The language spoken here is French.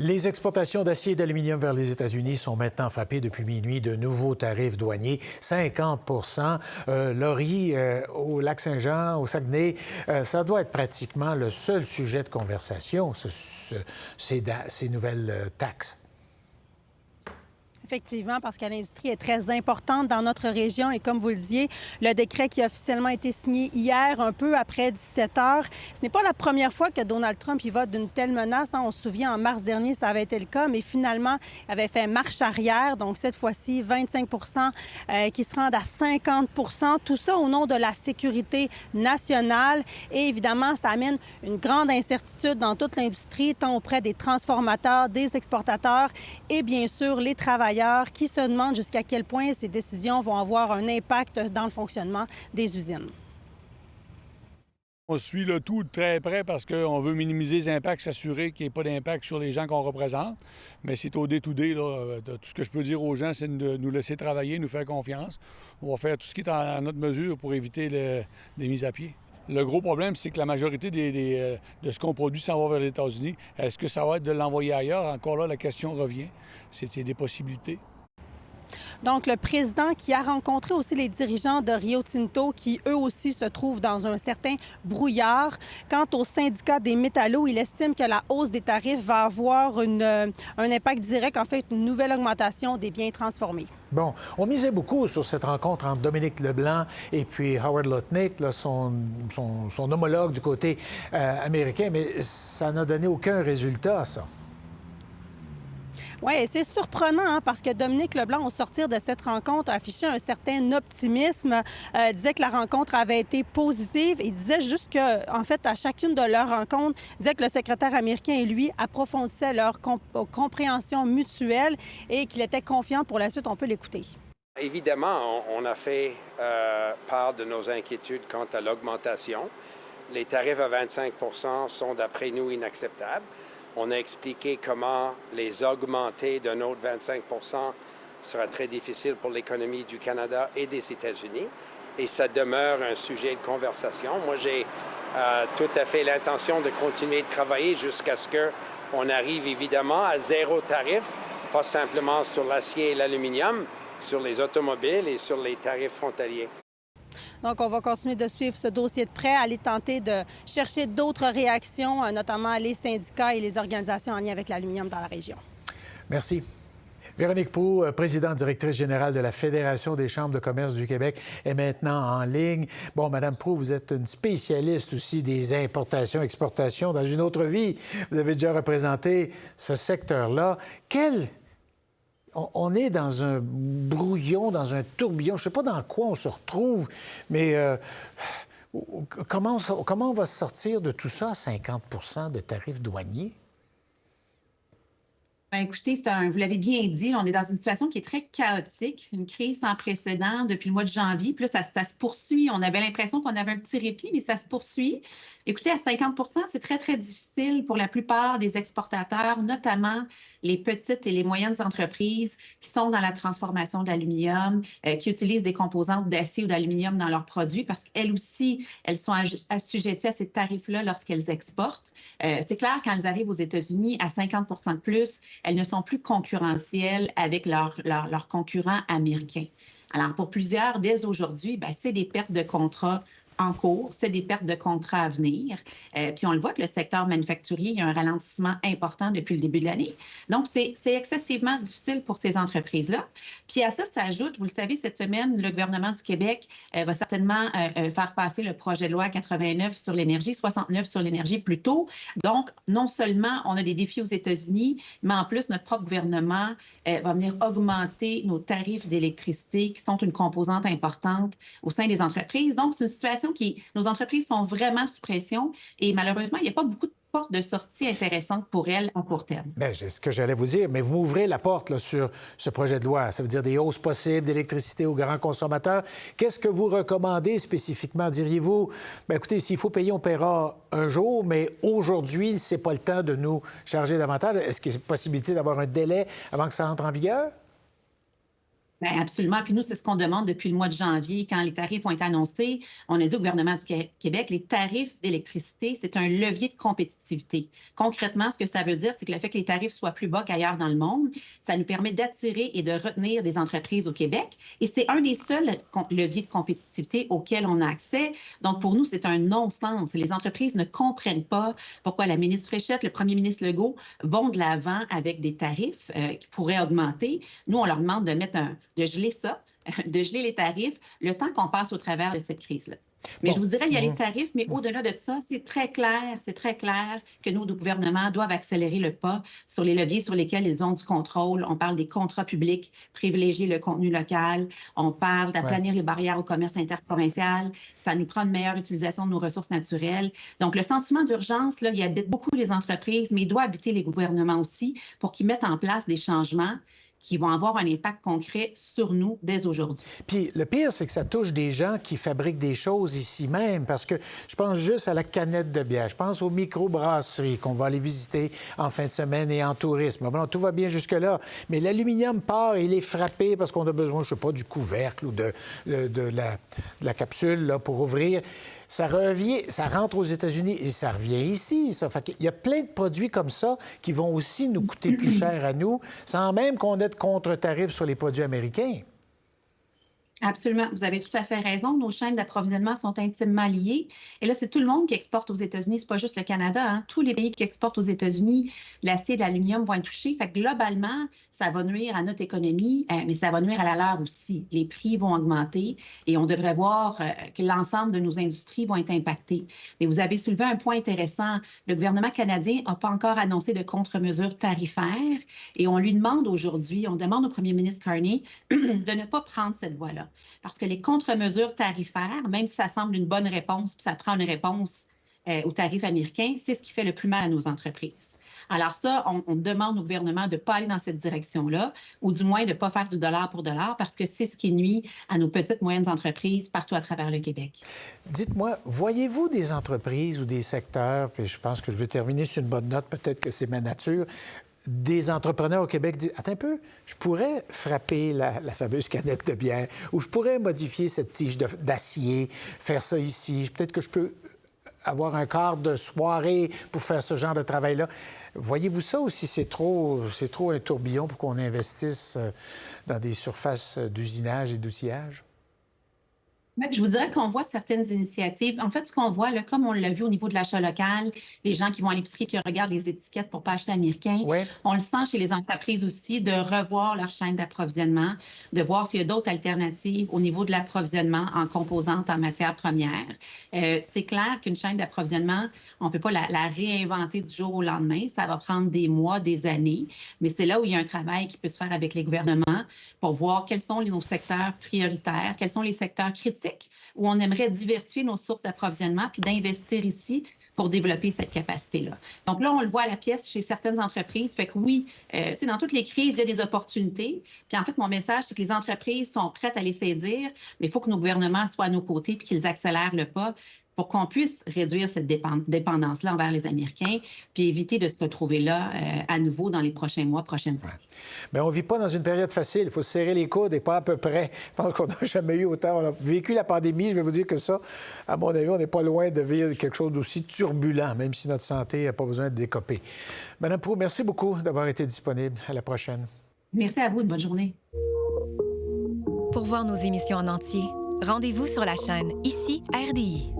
Les exportations d'acier et d'aluminium vers les États-Unis sont maintenant frappées depuis minuit de nouveaux tarifs douaniers, 50 Laurie, au Lac-Saint-Jean, au Saguenay, ça doit être pratiquement le seul sujet de conversation, ces nouvelles taxes. Effectivement, parce que l'industrie est très importante dans notre région et comme vous le disiez, le décret qui a officiellement été signé hier, un peu après 17 heures, ce n'est pas la première fois que Donald Trump y va d'une telle menace. On se souvient, en mars dernier, ça avait été le cas, mais finalement, il avait fait marche arrière. Donc, cette fois-ci, 25 qui se rendent à 50 tout ça au nom de la sécurité nationale. Et évidemment, ça amène une grande incertitude dans toute l'industrie, tant auprès des transformateurs, des exportateurs et bien sûr les travailleurs qui se demandent jusqu'à quel point ces décisions vont avoir un impact dans le fonctionnement des usines. On suit le tout de très près parce qu'on veut minimiser les impacts, s'assurer qu'il n'y ait pas d'impact sur les gens qu'on représente. Mais c'est au day-to-day, là. Tout ce que je peux dire aux gens, c'est de nous laisser travailler, nous faire confiance. On va faire tout ce qui est en notre mesure pour éviter des mises à pied. Le gros problème, c'est que la majorité de ce qu'on produit s'en va vers les États-Unis. Est-ce que ça va être de l'envoyer ailleurs? Encore là, la question revient. C'est des possibilités. Donc, le président qui a rencontré aussi les dirigeants de Rio Tinto qui, eux aussi, se trouvent dans un certain brouillard. Quant au syndicat des métallos, il estime que la hausse des tarifs va avoir un impact direct, en fait, une nouvelle augmentation des biens transformés. Bon, on misait beaucoup sur cette rencontre entre Dominique Leblanc et puis Howard Lutnick, là, son homologue du côté américain, mais ça n'a donné aucun résultat, ça. Oui, c'est surprenant hein, parce que Dominique Leblanc, au sortir de cette rencontre, a affiché un certain optimisme, disait que la rencontre avait été positive et disait juste que, en fait, à chacune de leurs rencontres, disait que le secrétaire américain et lui approfondissaient leur compréhension mutuelle et qu'il était confiant pour la suite. On peut l'écouter. Évidemment, on a fait part de nos inquiétudes quant à l'augmentation. Les tarifs à 25 sont, d'après nous, inacceptables. On a expliqué comment les augmenter d'un autre 25 sera très difficile pour l'économie du Canada et des États-Unis. Et ça demeure un sujet de conversation. Moi, j'ai tout à fait l'intention de continuer de travailler jusqu'à ce qu'on arrive évidemment à zéro tarif, pas simplement sur l'acier et l'aluminium, sur les automobiles et sur les tarifs frontaliers. Donc, on va continuer de suivre ce dossier de près, aller tenter de chercher d'autres réactions, notamment les syndicats et les organisations en lien avec l'aluminium dans la région. Merci. Véronique Proulx, présidente directrice générale de la Fédération des chambres de commerce du Québec, est maintenant en ligne. Bon, Madame Proulx, vous êtes une spécialiste aussi des importations, exportations. Dans une autre vie, vous avez déjà représenté ce secteur-là. On est dans un brouillon, dans un tourbillon. Je ne sais pas dans quoi on se retrouve, mais comment on va sortir de tout ça à 50 de tarifs douaniers? Bien, écoutez, vous l'avez bien dit, on est dans une situation qui est très chaotique, une crise sans précédent depuis le mois de janvier. Puis là, ça se poursuit. On avait l'impression qu'on avait un petit répit, mais ça se poursuit. Écoutez, à 50 c'est très, très difficile pour la plupart des exportateurs, notamment les petites et les moyennes entreprises qui sont dans la transformation de l'aluminium, qui utilisent des composantes d'acier ou d'aluminium dans leurs produits parce qu'elles aussi, elles sont assujetties à ces tarifs-là lorsqu'elles exportent. C'est clair, quand elles arrivent aux États-Unis, à 50 de plus, elles ne sont plus concurrentielles avec leurs concurrents américains. Alors, pour plusieurs, dès aujourd'hui, c'est des pertes de contrats en cours, c'est des pertes de contrats à venir. Puis on le voit que le secteur manufacturier, il y a un ralentissement important depuis le début de l'année. Donc, c'est excessivement difficile pour ces entreprises-là. Puis à ça s'ajoute, vous le savez, cette semaine, le gouvernement du Québec va certainement faire passer le projet de loi 89 sur l'énergie, 69 sur l'énergie plus tôt. Donc, non seulement on a des défis aux États-Unis, mais en plus, notre propre gouvernement va venir augmenter nos tarifs d'électricité qui sont une composante importante au sein des entreprises. Donc, c'est une situation nos entreprises sont vraiment sous pression et malheureusement, il n'y a pas beaucoup de portes de sortie intéressantes pour elles en court terme. Bien, c'est ce que j'allais vous dire, mais vous m'ouvrez la porte là, sur ce projet de loi. Ça veut dire des hausses possibles d'électricité aux grands consommateurs. Qu'est-ce que vous recommandez spécifiquement? Diriez-vous, bien, écoutez, s'il faut payer, on paiera un jour, mais aujourd'hui, ce n'est pas le temps de nous charger davantage. Est-ce qu'il y a possibilité d'avoir un délai avant que ça entre en vigueur? Bien, absolument. Puis nous, c'est ce qu'on demande depuis le mois de janvier. Quand les tarifs ont été annoncés, on a dit au gouvernement du Québec, les tarifs d'électricité, c'est un levier de compétitivité. Concrètement, ce que ça veut dire, c'est que le fait que les tarifs soient plus bas qu'ailleurs dans le monde, ça nous permet d'attirer et de retenir des entreprises au Québec. Et c'est un des seuls leviers de compétitivité auxquels on a accès. Donc, pour nous, c'est un non-sens. Les entreprises ne comprennent pas pourquoi la ministre Fréchette, le premier ministre Legault vont de l'avant avec des tarifs qui pourraient augmenter. Nous, on leur demande de geler ça, de geler les tarifs, le temps qu'on passe au travers de cette crise-là. Mais je vous dirais, il y a les tarifs, mais au-delà de ça, c'est très clair que nos gouvernements doivent accélérer le pas sur les leviers sur lesquels ils ont du contrôle. On parle des contrats publics, privilégier le contenu local. On parle d'aplanir les barrières au commerce interprovincial. Ça nous prend une meilleure utilisation de nos ressources naturelles. Donc, le sentiment d'urgence, là, il habite beaucoup les entreprises, mais il doit habiter les gouvernements aussi pour qu'ils mettent en place des changements qui vont avoir un impact concret sur nous dès aujourd'hui. Puis le pire, c'est que ça touche des gens qui fabriquent des choses ici même, parce que je pense juste à la canette de bière, je pense aux microbrasseries qu'on va aller visiter en fin de semaine et en tourisme. Bon, tout va bien jusque-là, mais l'aluminium part et il est frappé parce qu'on a besoin, je sais pas, du couvercle ou de la capsule là, pour ouvrir. Ça revient, ça rentre aux États-Unis et ça revient ici. Ça. Fait qu'il y a plein de produits comme ça qui vont aussi nous coûter plus cher à nous, sans même qu'on ait de contre-tarifs sur les produits américains. Absolument. Vous avez tout à fait raison. Nos chaînes d'approvisionnement sont intimement liées. Et là, c'est tout le monde qui exporte aux États-Unis. C'est pas juste le Canada. Hein. Tous les pays qui exportent aux États-Unis, l'acier et l'aluminium vont être touchés. Fait que globalement, ça va nuire à notre économie, mais ça va nuire à la leur aussi. Les prix vont augmenter et on devrait voir que l'ensemble de nos industries vont être impactées. Mais vous avez soulevé un point intéressant. Le gouvernement canadien n'a pas encore annoncé de contre-mesures tarifaires et on lui demande aujourd'hui, on demande au premier ministre Carney de ne pas prendre cette voie-là. Parce que les contre-mesures tarifaires, même si ça semble une bonne réponse, puis ça prend une réponse aux tarifs américains, c'est ce qui fait le plus mal à nos entreprises. Alors ça, on demande au gouvernement de ne pas aller dans cette direction-là, ou du moins de ne pas faire du dollar pour dollar, parce que c'est ce qui nuit à nos petites, moyennes entreprises partout à travers le Québec. Dites-moi, voyez-vous des entreprises ou des secteurs, puis je pense que je vais terminer sur une bonne note, peut-être que c'est ma nature, des entrepreneurs au Québec disent « Attends un peu, je pourrais frapper la fameuse canette de bière ou je pourrais modifier cette tige d'acier, faire ça ici. Peut-être que je peux avoir un quart de soirée pour faire ce genre de travail-là. » Voyez-vous ça aussi? C'est trop un tourbillon pour qu'on investisse dans des surfaces d'usinage et d'outillage? Je vous dirais qu'on voit certaines initiatives. En fait, ce qu'on voit, là, comme on l'a vu au niveau de l'achat local, les gens qui vont à l'épicerie, qui regardent les étiquettes pour ne pas acheter américain, on le sent chez les entreprises aussi de revoir leur chaîne d'approvisionnement, de voir s'il y a d'autres alternatives au niveau de l'approvisionnement en composantes en matières premières. C'est clair qu'une chaîne d'approvisionnement, on ne peut pas la réinventer du jour au lendemain. Ça va prendre des mois, des années, mais c'est là où il y a un travail qui peut se faire avec les gouvernements pour voir quels sont nos secteurs prioritaires, quels sont les secteurs critiques où on aimerait diversifier nos sources d'approvisionnement puis d'investir ici pour développer cette capacité-là. Donc là, on le voit à la pièce chez certaines entreprises. Fait que oui, dans toutes les crises, il y a des opportunités. Puis en fait, mon message, c'est que les entreprises sont prêtes à les saisir, mais il faut que nos gouvernements soient à nos côtés puis qu'ils accélèrent le pas pour qu'on puisse réduire cette dépendance-là envers les Américains puis éviter de se retrouver là à nouveau dans les prochains mois, prochaines années. Bien, on ne vit pas dans une période facile. Il faut se serrer les coudes et pas à peu près. Je pense qu'on n'a jamais eu autant. On a vécu la pandémie. Je vais vous dire que ça, à mon avis, on n'est pas loin de vivre quelque chose d'aussi turbulent, même si notre santé n'a pas besoin de décoper. Madame Proulx, merci beaucoup d'avoir été disponible. À la prochaine. Merci à vous. Une bonne journée. Pour voir nos émissions en entier, rendez-vous sur la chaîne Ici RDI.